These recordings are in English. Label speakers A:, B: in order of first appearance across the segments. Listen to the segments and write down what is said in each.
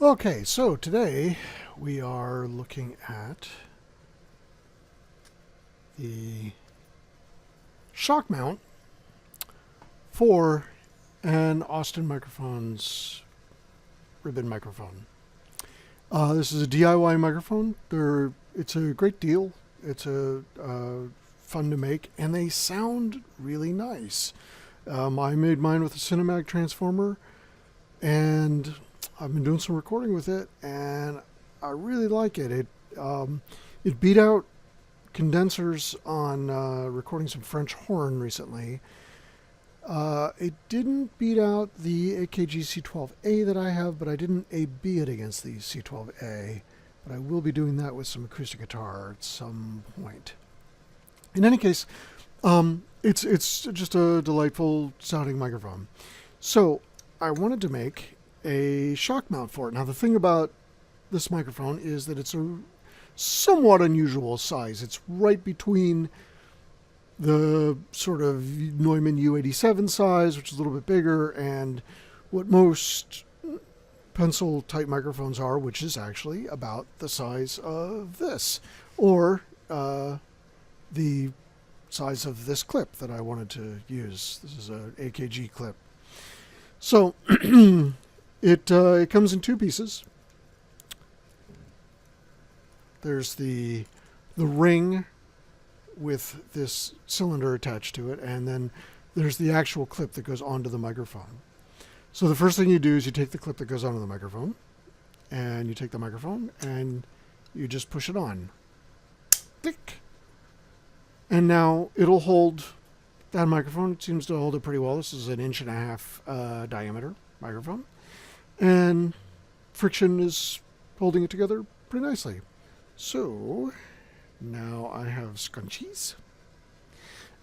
A: Okay, so today we are looking at the shock mount for an Austin Microphones ribbon microphone. This is a DIY microphone. It's a great deal. It's fun to make, and they sound really nice. I made mine with a cinematic transformer, and I've been doing some recording with it, and I really like it. It beat out condensers on recording some French horn recently. It didn't beat out the AKG C12A that I have, but I didn't AB it against the C12A. But I will be doing that with some acoustic guitar at some point. In any case, it's just a delightful sounding microphone. So I wanted to make a shock mount for it. Now the thing about this microphone is that it's a somewhat unusual size. It's right between the sort of Neumann U87 size, which is a little bit bigger, and what most pencil type microphones are, which is actually about the size of this, or the size of this clip that I wanted to use. This is an AKG clip. So it comes in two pieces. There's the ring with this cylinder attached to it, and then there's the actual clip that goes onto the microphone. So the first thing you do is you take the clip that goes onto the microphone, and you take the microphone and you just push it on. Click. And now it'll hold that microphone. It seems to hold it pretty well. This is an 1.5 inch diameter microphone, and friction is holding it together pretty nicely. So now I have scrunchies,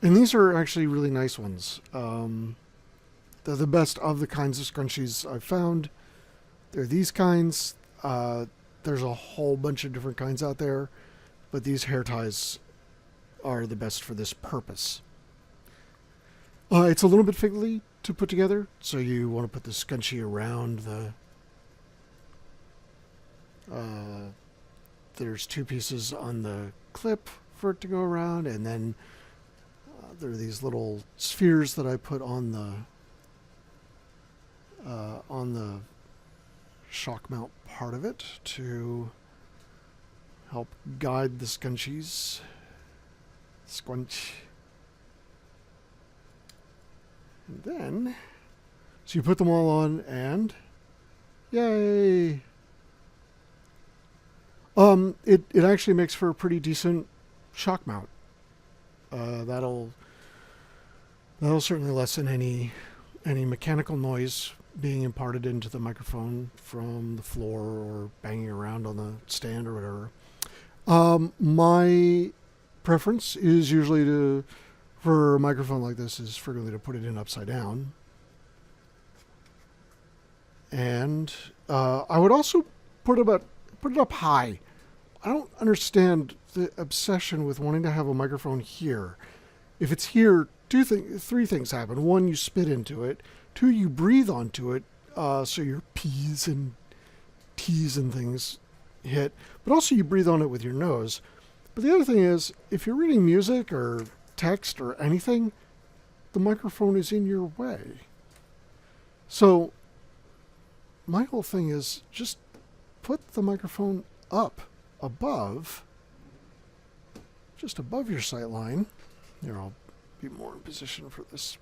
A: and these are actually really nice ones. They're the best of the kinds of scrunchies I've found. They're these kinds. There's a whole bunch of different kinds out there, but these hair ties are the best for this purpose. It's a little bit fiddly to put together, so you want to put the scrunchie around the... there's two pieces on the clip for it to go around, and then there are these little spheres that I put on the shock mount part of it to help guide the scrunchies. Squunch. And then, so you put them all on, and yay! It actually makes for a pretty decent shock mount. That'll certainly lessen any mechanical noise being imparted into the microphone from the floor or banging around on the stand or whatever. My preference is usually for a microphone like this is frequently to put it in upside down. And I would also put it up high. I don't understand the obsession with wanting to have a microphone here. If it's here, three things happen. One, you spit into it. Two, you breathe onto it, so your P's and T's and things hit. But also you breathe on it with your nose. But the other thing is, if you're reading music or text or anything, the microphone is in your way. So my whole thing is just put the microphone up above, just above your sight line. Here, I'll be more in position for this.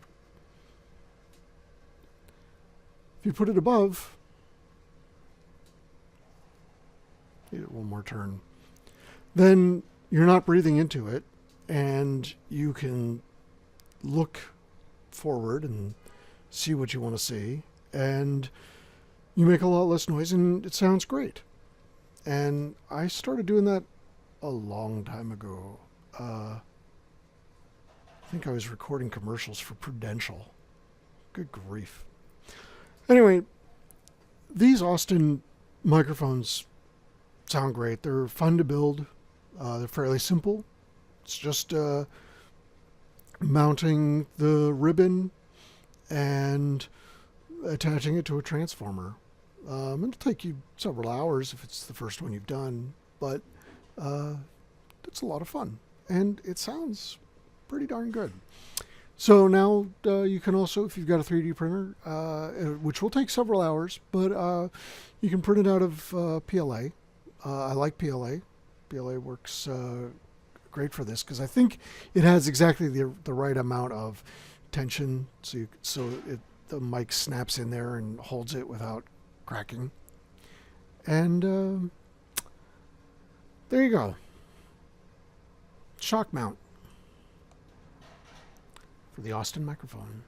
A: If you put it above, give it one more turn, then you're not breathing into it, and you can look forward and see what you want to see, and you make a lot less noise, and it sounds great. And I started doing that a long time ago. I think I was recording commercials for Prudential. Good grief. Anyway, these Austin microphones sound great. They're fun to build. They're fairly simple. It's just mounting the ribbon and attaching it to a transformer. It'll take you several hours if it's the first one you've done, but it's a lot of fun, and it sounds pretty darn good. So now you can also, if you've got a 3D printer, which will take several hours, but you can print it out of PLA. I like PLA. PLA works great for this because I think it has exactly the right amount of tension, so the mic snaps in there and holds it without cracking. And there you go. Shock mount for the Austin microphone.